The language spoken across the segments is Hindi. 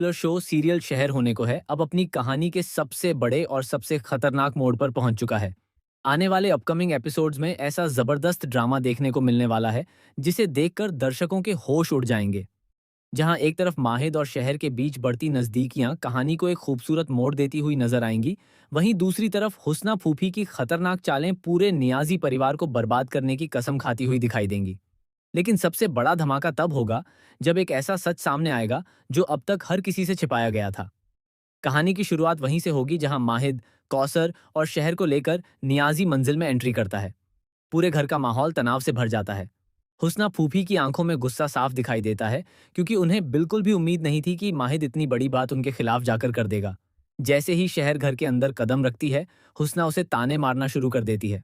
पॉपुलर शो सीरियल शहर होने को है अब अपनी कहानी के सबसे बड़े और सबसे खतरनाक मोड़ पर पहुंच चुका है। आने वाले अपकमिंग एपिसोड्स में ऐसा जबरदस्त ड्रामा देखने को मिलने वाला है जिसे देखकर दर्शकों के होश उड़ जाएंगे। जहां एक तरफ माहिद और शहर के बीच बढ़ती नजदीकियां कहानी को एक खूबसूरत मोड़ देती हुई नजर आएंगी, वहीं दूसरी तरफ हुस्ना फूफी की खतरनाक चालें पूरे नियाजी परिवार को बर्बाद करने की कसम खाती हुई दिखाई देंगी। लेकिन सबसे बड़ा धमाका तब होगा जब एक ऐसा सच सामने आएगा जो अब तक हर किसी से छिपाया गया था। कहानी की शुरुआत वहीं से होगी जहां माहिद कौसर और शहर को लेकर नियाजी मंजिल में एंट्री करता है। पूरे घर का माहौल तनाव से भर जाता है। हुस्ना फूफी की आंखों में गुस्सा साफ दिखाई देता है, क्योंकि उन्हें बिल्कुल भी उम्मीद नहीं थी कि माहिद इतनी बड़ी बात उनके खिलाफ जाकर कर देगा। जैसे ही शहर घर के अंदर कदम रखती है, हुस्ना उसे ताने मारना शुरू कर देती है।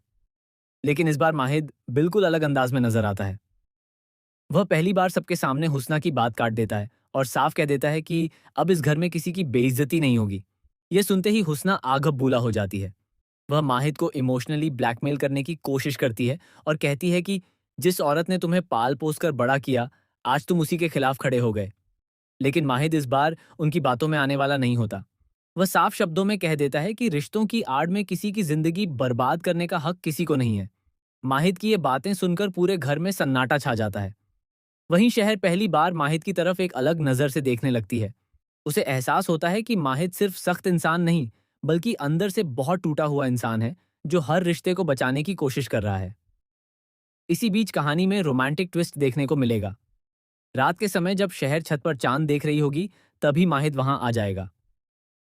लेकिन इस बार माहिद बिल्कुल अलग अंदाज में नजर आता है। वह पहली बार सबके सामने हुस्ना की बात काट देता है और साफ कह देता है कि अब इस घर में किसी की बेइज्जती नहीं होगी। यह सुनते ही हुस्ना आग बूला हो जाती है। वह माहिद को इमोशनली ब्लैकमेल करने की कोशिश करती है और कहती है कि जिस औरत ने तुम्हें पाल पोस कर बड़ा किया, आज तुम उसी के खिलाफ खड़े हो गए। लेकिन माहिद इस बार उनकी बातों में आने वाला नहीं होता। वह साफ शब्दों में कह देता है कि रिश्तों की आड़ में किसी की जिंदगी बर्बाद करने का हक किसी को नहीं है। माहिद की ये बातें सुनकर पूरे घर में सन्नाटा छा जाता है। वहीं शहर पहली बार माहिद की तरफ एक अलग नजर से देखने लगती है। उसे एहसास होता है कि माहिद सिर्फ सख्त इंसान नहीं, बल्कि अंदर से बहुत टूटा हुआ इंसान है, जो हर रिश्ते को बचाने की कोशिश कर रहा है। इसी बीच कहानी में रोमांटिक ट्विस्ट देखने को मिलेगा। रात के समय जब शहर छत पर चांद देख रही होगी, तभी माहिद वहां आ जाएगा।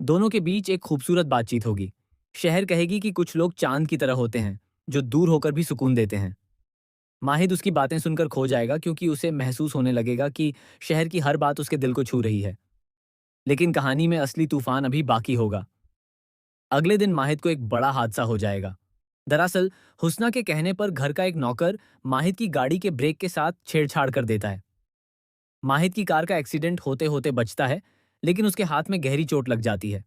दोनों के बीच एक खूबसूरत बातचीत होगी। शहर कहेगी कि कुछ लोग चांद की तरह होते हैं, जो दूर होकर भी सुकून देते हैं। माहिद उसकी बातें सुनकर खो जाएगा, क्योंकि उसे महसूस होने लगेगा कि शहर की हर बात उसके दिल को छू रही है। लेकिन कहानी में असली तूफान अभी बाकी होगा। अगले दिन माहिद को एक बड़ा हादसा हो जाएगा। दरअसल हुस्ना के कहने पर घर का एक नौकर माहिद की गाड़ी के ब्रेक के साथ छेड़छाड़ कर देता है। माहिद की कार का एक्सीडेंट होते होते बचता है, लेकिन उसके हाथ में गहरी चोट लग जाती है।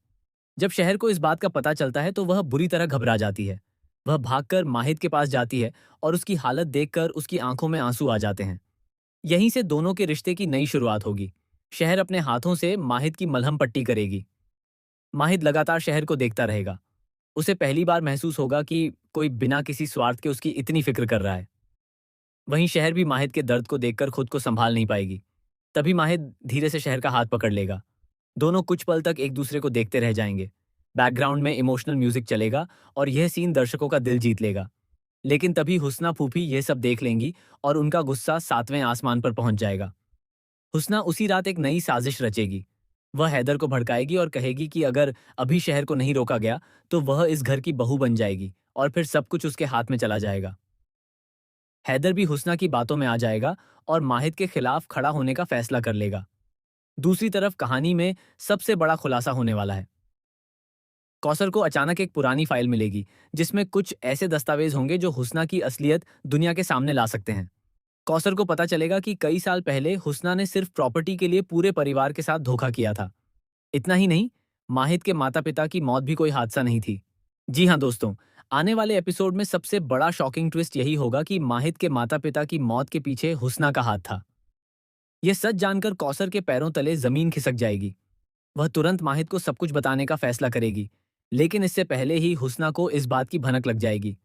जब शहर को इस बात का पता चलता है तो वह बुरी तरह घबरा जाती है। वह भागकर माहिद के पास जाती है और उसकी हालत देखकर उसकी आंखों में आंसू आ जाते हैं। यहीं से दोनों के रिश्ते की नई शुरुआत होगी। शहर अपने हाथों से माहिद की मलहम पट्टी करेगी। माहिद लगातार शहर को देखता रहेगा। उसे पहली बार महसूस होगा कि कोई बिना किसी स्वार्थ के उसकी इतनी फिक्र कर रहा है। वहीं शहर भी माहिद के दर्द को देखकर खुद को संभाल नहीं पाएगी। तभी माहिद धीरे से शहर का हाथ पकड़ लेगा। दोनों कुछ पल तक एक दूसरे को देखते रह जाएंगे। बैकग्राउंड में इमोशनल म्यूजिक चलेगा और यह सीन दर्शकों का दिल जीत लेगा। लेकिन तभी हुस्ना फूफी यह सब देख लेंगी और उनका गुस्सा सातवें आसमान पर पहुंच जाएगा। हुस्ना उसी रात एक नई साजिश रचेगी। वह हैदर को भड़काएगी और कहेगी कि अगर अभी शहर को नहीं रोका गया तो वह इस घर की बहू बन जाएगी और फिर सब कुछ उसके हाथ में चला जाएगा। हैदर भी हुस्ना की बातों में आ जाएगा और माहिद के खिलाफ खड़ा होने का फैसला कर लेगा। दूसरी तरफ कहानी में सबसे बड़ा खुलासा होने वाला है। कौसर को अचानक एक पुरानी फाइल मिलेगी, जिसमें कुछ ऐसे दस्तावेज होंगे जो हुस्ना की असलियत दुनिया के सामने ला सकते हैं। कौसर को पता चलेगा कि कई साल पहले हुस्ना ने सिर्फ प्रॉपर्टी के लिए पूरे परिवार के साथ धोखा किया था। इतना ही नहीं, माहिद के माता पिता की मौत भी कोई हादसा नहीं थी। जी हाँ दोस्तों, आने वाले एपिसोड में सबसे बड़ा शॉकिंग ट्विस्ट यही होगा कि माहिद के माता पिता की मौत के पीछे हुस्ना का हाथ था। यह सच जानकर कौसर के पैरों तले जमीन खिसक जाएगी। वह तुरंत माहिद को सब कुछ बताने का फैसला करेगी, लेकिन इससे पहले ही हुस्ना को इस बात की भनक लग जाएगी।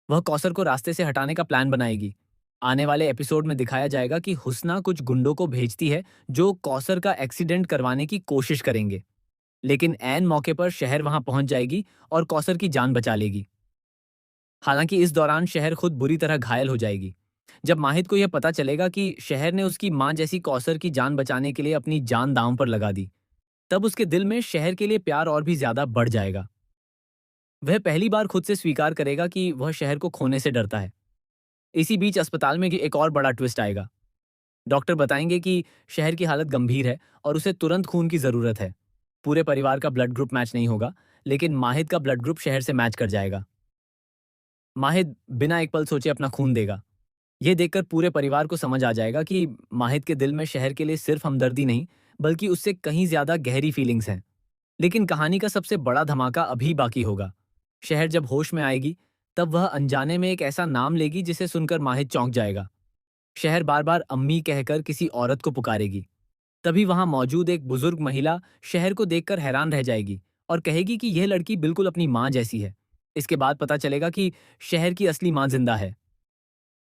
वह कौसर को रास्ते से हटाने का प्लान बनाएगी। आने वाले एपिसोड में दिखाया जाएगा कि हुस्ना कुछ गुंडों को भेजती है जो कौसर का एक्सीडेंट करवाने की कोशिश करेंगे। लेकिन ऐन मौके पर शहर वहां पहुंच जाएगी और कौसर की जान बचा लेगी। हालांकि इस दौरान शहर खुद बुरी तरह घायल हो जाएगी। जब माहिद को यह पता चलेगा कि शहर ने उसकी मां जैसी कौसर की जान बचाने के लिए अपनी जान दांव पर लगा दी, तब उसके दिल में शहर के लिए प्यार और भी ज्यादा बढ़ जाएगा। वह पहली बार खुद से स्वीकार करेगा कि वह शहर को खोने से डरता है। इसी बीच अस्पताल में एक और बड़ा ट्विस्ट आएगा। डॉक्टर बताएंगे कि शहर की हालत गंभीर है और उसे तुरंत खून की जरूरत है। पूरे परिवार का ब्लड ग्रुप मैच नहीं होगा, लेकिन माहिद का ब्लड ग्रुप शहर से मैच कर जाएगा। माहिद बिना एक पल सोचे अपना खून देगा। यह देखकर पूरे परिवार को समझ आ जाएगा कि माहिद के दिल में शहर के लिए सिर्फ हमदर्दी नहीं, बल्कि उससे कहीं ज्यादा गहरी फीलिंग्स हैं। लेकिन कहानी का सबसे बड़ा धमाका अभी बाकी होगा। शहर जब होश में आएगी, तब वह अनजाने में एक ऐसा नाम लेगी जिसे सुनकर माहिद चौंक जाएगा। शहर बार बार अम्मी कहकर किसी औरत को पुकारेगी। तभी वहां मौजूद एक बुजुर्ग महिला शहर को देखकर हैरान रह जाएगी और कहेगी कि यह लड़की बिल्कुल अपनी माँ जैसी है। इसके बाद पता चलेगा कि शहर की असली माँ जिंदा है।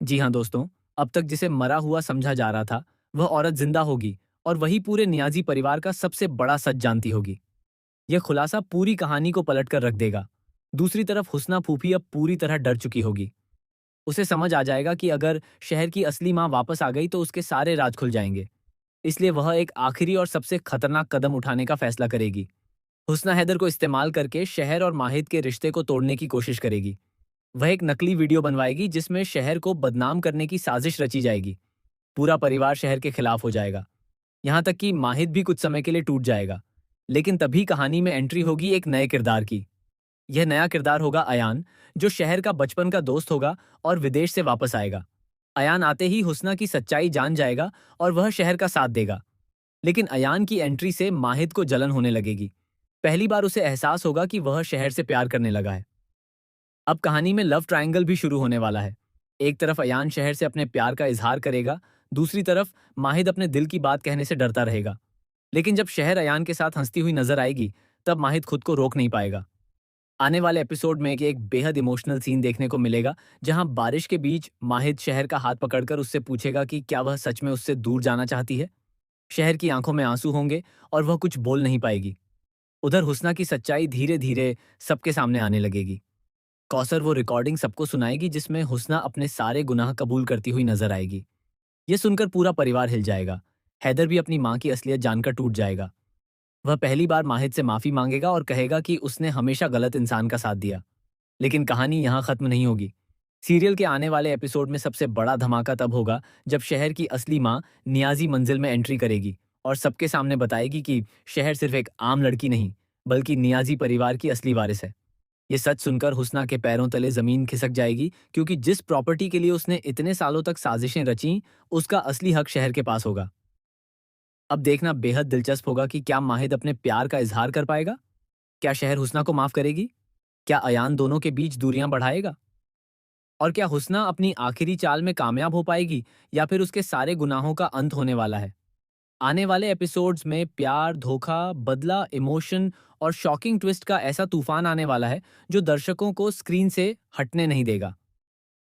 जी हाँ दोस्तों, अब तक जिसे मरा हुआ समझा जा रहा था, वह औरत जिंदा होगी और वही पूरे नियाजी परिवार का सबसे बड़ा सच जानती होगी। यह खुलासा पूरी कहानी को पलट कर रख देगा। दूसरी तरफ हुस्ना फूफी अब पूरी तरह डर चुकी होगी। उसे समझ आ जाएगा कि अगर शहर की असली माँ वापस आ गई तो उसके सारे राज खुल जाएंगे। इसलिए वह एक आखिरी और सबसे खतरनाक कदम उठाने का फैसला करेगी। हुस्ना हैदर को इस्तेमाल करके शहर और माहिद के रिश्ते को तोड़ने की कोशिश करेगी। वह एक नकली वीडियो बनवाएगी जिसमें शहर को बदनाम करने की साजिश रची जाएगी। पूरा परिवार शहर के खिलाफ हो जाएगा। यहाँ तक कि माहिद भी कुछ समय के लिए टूट जाएगा। लेकिन तभी कहानी में एंट्री होगी एक नए किरदार की। यह नया किरदार होगा अयान, जो शहर का बचपन का दोस्त होगा और विदेश से वापस आएगा। अयान आते ही हुस्ना की सच्चाई जान जाएगा और वह शहर का साथ देगा। लेकिन अयान की एंट्री से माहिद को जलन होने लगेगी। पहली बार उसे एहसास होगा कि वह शहर से प्यार करने लगा है। अब कहानी में लव ट्रायंगल भी शुरू होने वाला है। एक तरफ अयान शहर से अपने प्यार का इजहार करेगा, दूसरी तरफ माहिद अपने दिल की बात कहने से डरता रहेगा। लेकिन जब शहर अयान के साथ हंसती हुई नजर आएगी, तब माहिद खुद को रोक नहीं पाएगा। आने वाले एपिसोड में एक बेहद इमोशनल सीन देखने को मिलेगा, जहां बारिश के बीच माहिद शहर का हाथ पकड़कर उससे पूछेगा कि क्या वह सच में उससे दूर जाना चाहती है। शहर की आंखों में आंसू होंगे और वह कुछ बोल नहीं पाएगी। उधर हुस्ना की सच्चाई धीरे धीरे सबके सामने आने लगेगी। कौसर वो रिकॉर्डिंग सबको सुनाएगी जिसमें हुस्ना अपने सारे गुनाह कबूल करती हुई नजर आएगी। ये सुनकर पूरा परिवार हिल जाएगा। हैदर भी अपनी माँ की असलियत जानकर टूट जाएगा। वह पहली बार माहिद से माफी मांगेगा और कहेगा कि उसने हमेशा गलत इंसान का साथ दिया। लेकिन कहानी यहाँ खत्म नहीं होगी। सीरियल के आने वाले एपिसोड में सबसे बड़ा धमाका तब होगा जब शहर की असली माँ नियाजी मंजिल में एंट्री करेगी और सबके सामने बताएगी कि शहर सिर्फ एक आम लड़की नहीं, बल्कि नियाजी परिवार की असली वारिस है। ये सच सुनकर हुस्ना के पैरों तले जमीन खिसक जाएगी, क्योंकि जिस प्रॉपर्टी के लिए उसने इतने सालों तक साजिशें रची, उसका असली हक शहर के पास होगा। अब देखना बेहद दिलचस्प होगा कि क्या माहिद अपने प्यार का इजहार कर पाएगा? क्या शहर हुस्ना को माफ करेगी? क्या अयान दोनों के बीच दूरियां बढ़ाएगा? और क्या हुस्ना अपनी आखिरी चाल में कामयाब हो पाएगी या फिर उसके सारे गुनाहों का अंत होने वाला है? आने वाले एपिसोड्स में प्यार, धोखा, बदला, इमोशन और शॉकिंग ट्विस्ट का ऐसा तूफान आने वाला है जो दर्शकों को स्क्रीन से हटने नहीं देगा।